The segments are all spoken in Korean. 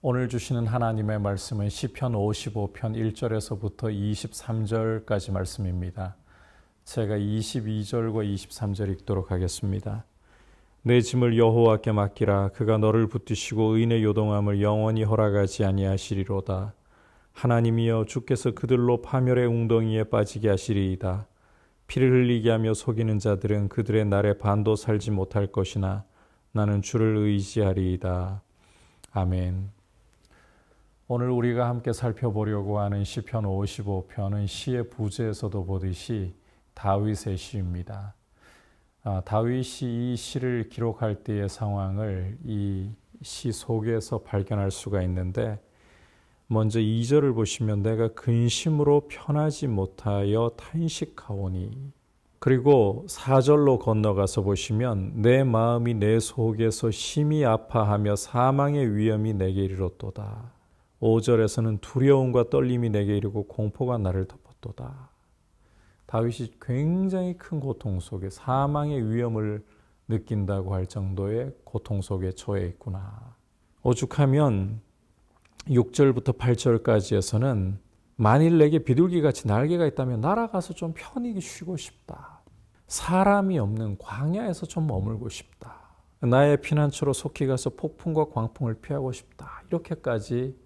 오늘 주시는 하나님의 말씀은 시편 55편 1절에서부터 23절까지 말씀입니다. 제가 22절과 23절 읽도록 하겠습니다. 내 짐을 여호와께 맡기라. 그가 너를 붙드시고 의인의 요동함을 영원히 허락하지 아니하시리로다. 하나님이여, 주께서 그들로 파멸의 웅덩이에 빠지게 하시리이다. 피를 흘리게 하며 속이는 자들은 그들의 날에 반도 살지 못할 것이나 나는 주를 의지하리이다. 아멘. 오늘 우리가 함께 살펴보려고 하는 시편 55편은 시의 부제에서도 보듯이 다윗의 시입니다. 다윗이 이 시를 기록할 때의 상황을 이 시 속에서 발견할 수가 있는데, 먼저 2절을 보시면 내가 근심으로 편하지 못하여 탄식하오니, 그리고 4절로 건너가서 보시면 내 마음이 내 속에서 심히 아파하며 사망의 위험이 내게 이르렀도다. 5절에서는 두려움과 떨림이 내게 이르고 공포가 나를 덮었도다. 다윗이 굉장히 큰 고통 속에 사망의 위험을 느낀다고 할 정도의 고통 속에 처해 있구나. 오죽하면 6절부터 8절까지에서는 만일 내게 비둘기같이 날개가 있다면 날아가서 좀 편히 쉬고 싶다. 사람이 없는 광야에서 좀 머물고 싶다. 나의 피난처로 속히 가서 폭풍과 광풍을 피하고 싶다. 이렇게까지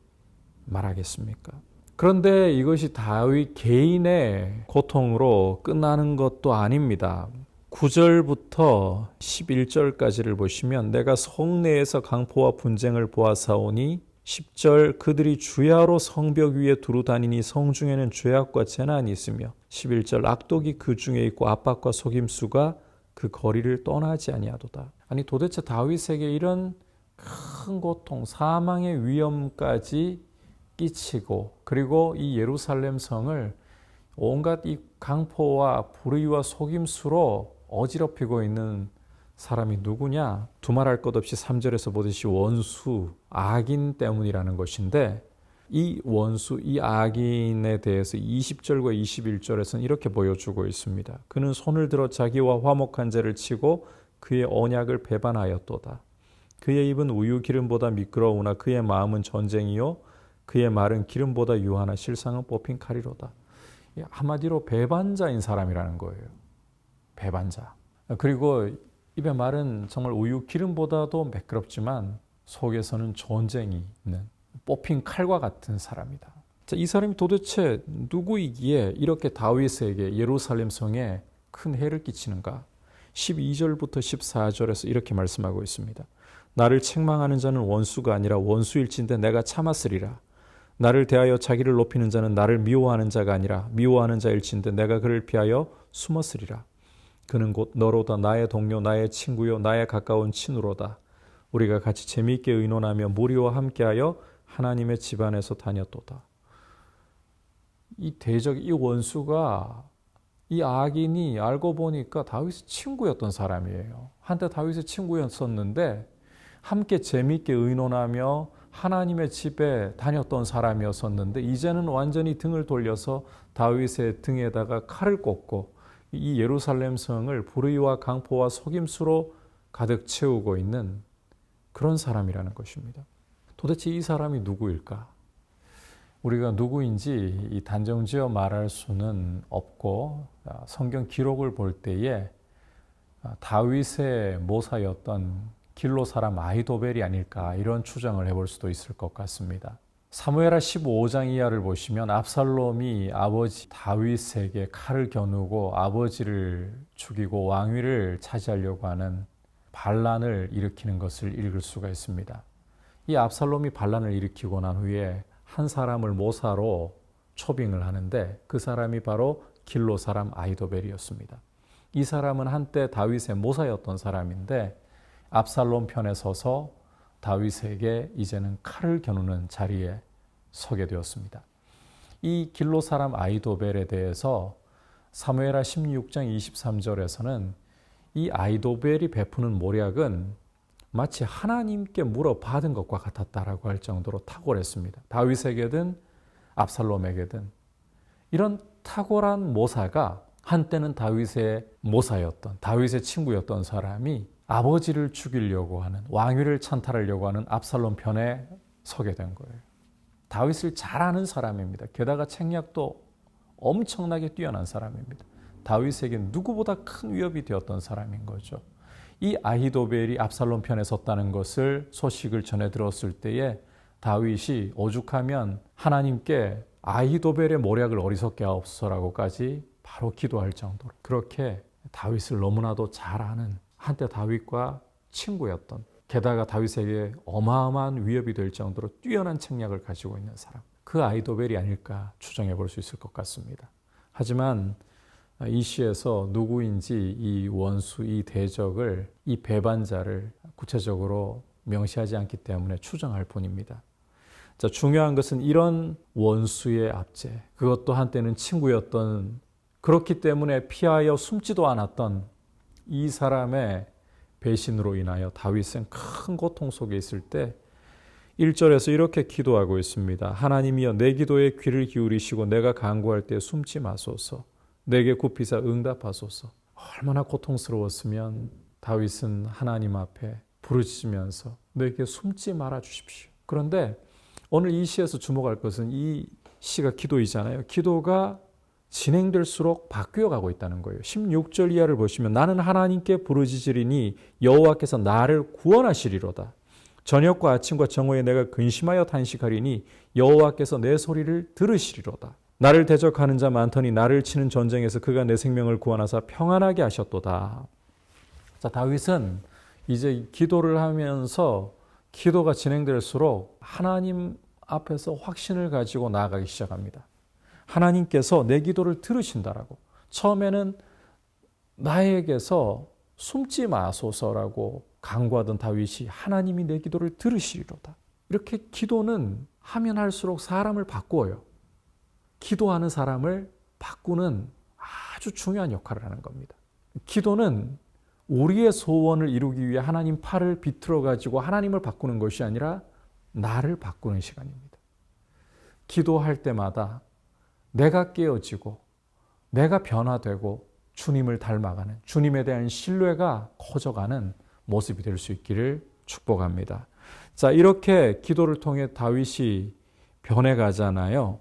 말하겠습니까? 그런데 이것이 다윗 개인의 고통으로 끝나는 것도 아닙니다. 9절부터 11절까지를 보시면 내가 성내에서 강포와 분쟁을 보아사오니, 10절 그들이 주야로 성벽 위에 두루 다니니 성중에는 죄악과 재난이 있으며, 11절 악독이 그 중에 있고 압박과 속임수가 그 거리를 떠나지 아니하도다. 아니, 도대체 다윗에게 이런 큰 고통, 사망의 위험까지 끼치고, 그리고 이 예루살렘 성을 온갖 이 강포와 불의와 속임수로 어지럽히고 있는 사람이 누구냐? 두말할 것 없이 3절에서 보듯이 원수, 악인 때문이라는 것인데, 이 원수, 이 악인에 대해서 20절과 21절에서는 이렇게 보여주고 있습니다. 그는 손을 들어 자기와 화목한 자를 치고 그의 언약을 배반하였도다. 그의 입은 우유 기름보다 미끄러우나 그의 마음은 전쟁이요 그의 말은 기름보다 유하나 실상은 뽑힌 칼이로다. 한마디로 배반자인 사람이라는 거예요. 배반자. 그리고 입의 말은 정말 우유 기름보다도 매끄럽지만 속에서는 전쟁이 있는 뽑힌 칼과 같은 사람이다. 자, 이 사람이 도대체 누구이기에 이렇게 다윗에게 예루살렘 성에 큰 해를 끼치는가? 12절부터 14절에서 이렇게 말씀하고 있습니다. 나를 책망하는 자는 원수가 아니라 원수일진데 내가 참았으리라. 나를 대하여 자기를 높이는 자는 나를 미워하는 자가 아니라 미워하는 자일진데 내가 그를 피하여 숨었으리라. 그는 곧 너로다. 나의 동료, 나의 친구요, 나의 가까운 친우로다. 우리가 같이 재미있게 의논하며 무리와 함께하여 하나님의 집안에서 다녔도다. 이 원수가, 이 악인이 알고 보니까 다윗의 친구였던 사람이에요. 한때 다윗의 친구였었는데 함께 재미있게 의논하며 하나님의 집에 다녔던 사람이었었는데, 이제는 완전히 등을 돌려서 다윗의 등에다가 칼을 꽂고 이 예루살렘 성을 불의와 강포와 속임수로 가득 채우고 있는 그런 사람이라는 것입니다. 도대체 이 사람이 누구일까? 우리가 누구인지 이 단정지어 말할 수는 없고, 성경 기록을 볼 때에 다윗의 모사였던 길로 사람 아히도벨이 아닐까, 이런 추정을 해볼 수도 있을 것 같습니다. 사무엘하 15장 이하를 보시면 압살롬이 아버지 다윗에게 칼을 겨누고 아버지를 죽이고 왕위를 차지하려고 하는 반란을 일으키는 것을 읽을 수가 있습니다. 이 압살롬이 반란을 일으키고 난 후에 한 사람을 모사로 초빙을 하는데, 그 사람이 바로 길로 사람 아히도벨이었습니다. 이 사람은 한때 다윗의 모사였던 사람인데 압살롬 편에 서서 다윗에게 이제는 칼을 겨누는 자리에 서게 되었습니다. 이 길로 사람 아히도벨에 대해서 사무엘하 16장 23절에서는 이 아히도벨이 베푸는 모략은 마치 하나님께 물어받은 것과 같았다라고 할 정도로 탁월했습니다. 다윗에게든 압살롬에게든. 이런 탁월한 모사가 한때는 다윗의 모사였던, 다윗의 친구였던 사람이 아버지를 죽이려고 하는, 왕위를 찬탈하려고 하는 압살롬 편에 서게 된 거예요. 다윗을 잘 아는 사람입니다. 게다가 책략도 엄청나게 뛰어난 사람입니다. 다윗에게 누구보다 큰 위협이 되었던 사람인 거죠. 이 아히도벨이 압살롬 편에 섰다는 것을 소식을 전해 들었을 때에 다윗이 오죽하면 하나님께 아히도벨의 모략을 어리석게 하옵소서라고까지 바로 기도할 정도로 그렇게 다윗을 너무나도 잘 아는 한때 다윗과 친구였던 게다가 다윗에게 어마어마한 위협이 될 정도로 뛰어난 책략을 가지고 있는 사람 그 아히도벨이 아닐까 추정해 볼 수 있을 것 같습니다. 하지만 이 시에서 누구인지 이 원수, 이 대적을, 이 배반자를 구체적으로 명시하지 않기 때문에 추정할 뿐입니다. 자, 중요한 것은 이런 원수의 압제, 그것도 한때는 친구였던, 그렇기 때문에 피하여 숨지도 않았던 이 사람의 배신으로 인하여 다윗은 큰 고통 속에 있을 때 1절에서 이렇게 기도하고 있습니다. 하나님이여 내 기도에 귀를 기울이시고 내가 간구할 때 숨지 마소서. 내게 굽히사 응답하소서. 얼마나 고통스러웠으면 다윗은 하나님 앞에 부르짖으면서 내게 숨지 말아 주십시오. 그런데 오늘 이 시에서 주목할 것은 이 시가 기도이잖아요. 기도가 진행될수록 바뀌어 가고 있다는 거예요. 16절 이하를 보시면 나는 하나님께 부르짖으리니 여호와께서 나를 구원하시리로다. 저녁과 아침과 정오에 내가 근심하여 탄식하리니 여호와께서 내 소리를 들으시리로다. 나를 대적하는 자 많더니 나를 치는 전쟁에서 그가 내 생명을 구원하사 평안하게 하셨도다. 자, 다윗은 이제 기도를 하면서 기도가 진행될수록 하나님 앞에서 확신을 가지고 나아가기 시작합니다. 하나님께서 내 기도를 들으신다라고. 처음에는 나에게서 숨지 마소서라고 간구하던 다윗이 하나님이 내 기도를 들으시리로다. 이렇게 기도는 하면 할수록 사람을 바꾸어요. 기도하는 사람을 바꾸는 아주 중요한 역할을 하는 겁니다. 기도는 우리의 소원을 이루기 위해 하나님 팔을 비틀어 가지고 하나님을 바꾸는 것이 아니라 나를 바꾸는 시간입니다. 기도할 때마다 내가 깨어지고 내가 변화되고 주님을 닮아가는 주님에 대한 신뢰가 커져가는 모습이 될 수 있기를 축복합니다. 자, 이렇게 기도를 통해 다윗이 변해가잖아요.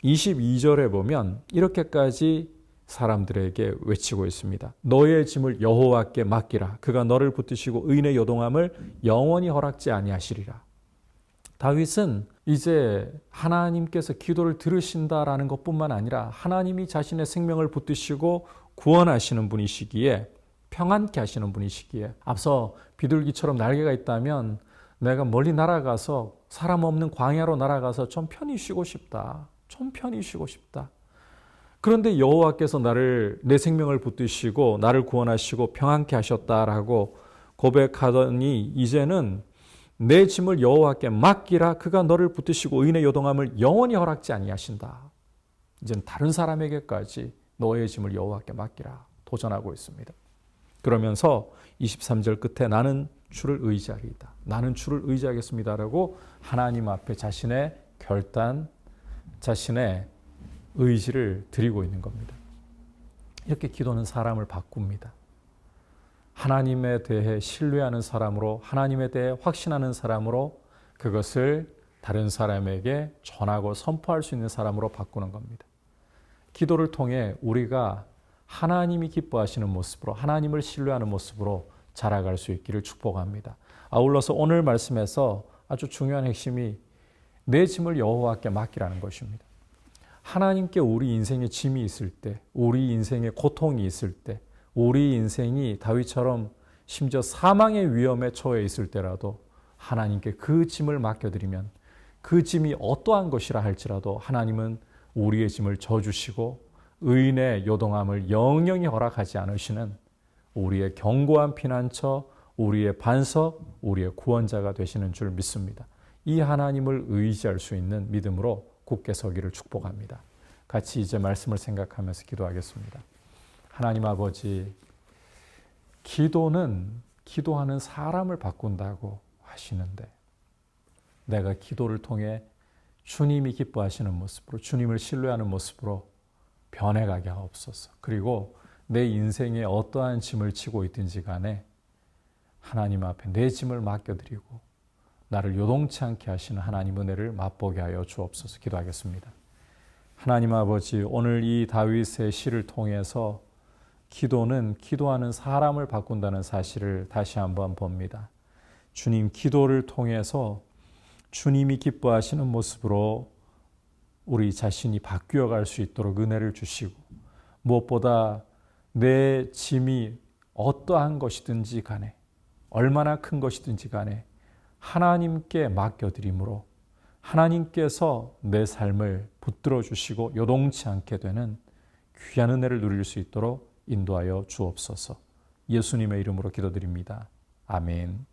22절에 보면 이렇게까지 사람들에게 외치고 있습니다. 너의 짐을 여호와께 맡기라. 그가 너를 붙드시고 의인의 요동함을 영원히 허락지 아니하시리라. 다윗은 이제 하나님께서 기도를 들으신다라는 것뿐만 아니라 하나님이 자신의 생명을 붙드시고 구원하시는 분이시기에 평안케 하시는 분이시기에 앞서 비둘기처럼 날개가 있다면 내가 멀리 날아가서 사람 없는 광야로 날아가서 좀 편히 쉬고 싶다. 좀 편히 쉬고 싶다. 그런데 여호와께서 내 생명을 붙드시고 나를 구원하시고 평안케 하셨다라고 고백하더니 이제는 내 짐을 여호와께 맡기라. 그가 너를 붙드시고 의인의 요동함을 영원히 허락지 아니하신다. 이제는 다른 사람에게까지 너의 짐을 여호와께 맡기라 도전하고 있습니다. 그러면서 23절 끝에 나는 주를 의지하리이다. 나는 주를 의지하겠습니다라고 하나님 앞에 자신의 결단, 자신의 의지를 드리고 있는 겁니다. 이렇게 기도는 사람을 바꿉니다. 하나님에 대해 신뢰하는 사람으로, 하나님에 대해 확신하는 사람으로 그것을 다른 사람에게 전하고 선포할 수 있는 사람으로 바꾸는 겁니다. 기도를 통해 우리가 하나님이 기뻐하시는 모습으로, 하나님을 신뢰하는 모습으로 자라갈 수 있기를 축복합니다. 아울러서 오늘 말씀에서 아주 중요한 핵심이 내 짐을 여호와께 맡기라는 것입니다. 하나님께 우리 인생에 짐이 있을 때, 우리 인생에 고통이 있을 때, 우리 인생이 다윗처럼 심지어 사망의 위험에 처해 있을 때라도 하나님께 그 짐을 맡겨드리면 그 짐이 어떠한 것이라 할지라도 하나님은 우리의 짐을 져주시고 의인의 요동함을 영영히 허락하지 않으시는 우리의 견고한 피난처, 우리의 반석, 우리의 구원자가 되시는 줄 믿습니다. 이 하나님을 의지할 수 있는 믿음으로 굳게 서기를 축복합니다. 같이 이제 말씀을 생각하면서 기도하겠습니다. 하나님 아버지, 기도는 기도하는 사람을 바꾼다고 하시는데 내가 기도를 통해 주님이 기뻐하시는 모습으로, 주님을 신뢰하는 모습으로 변해가게 하옵소서. 그리고 내 인생에 어떠한 짐을 지고 있든지 간에 하나님 앞에 내 짐을 맡겨드리고 나를 요동치 않게 하시는 하나님 은혜를 맛보게 하여 주옵소서. 기도하겠습니다. 하나님 아버지, 오늘 이 다윗의 시를 통해서 기도는 기도하는 사람을 바꾼다는 사실을 다시 한번 봅니다. 주님, 기도를 통해서 주님이 기뻐하시는 모습으로 우리 자신이 바뀌어 갈 수 있도록 은혜를 주시고, 무엇보다 내 짐이 어떠한 것이든지 간에, 얼마나 큰 것이든지 간에 하나님께 맡겨드림으로 하나님께서 내 삶을 붙들어 주시고 요동치 않게 되는 귀한 은혜를 누릴 수 있도록 인도하여 주옵소서. 예수님의 이름으로 기도드립니다. 아멘.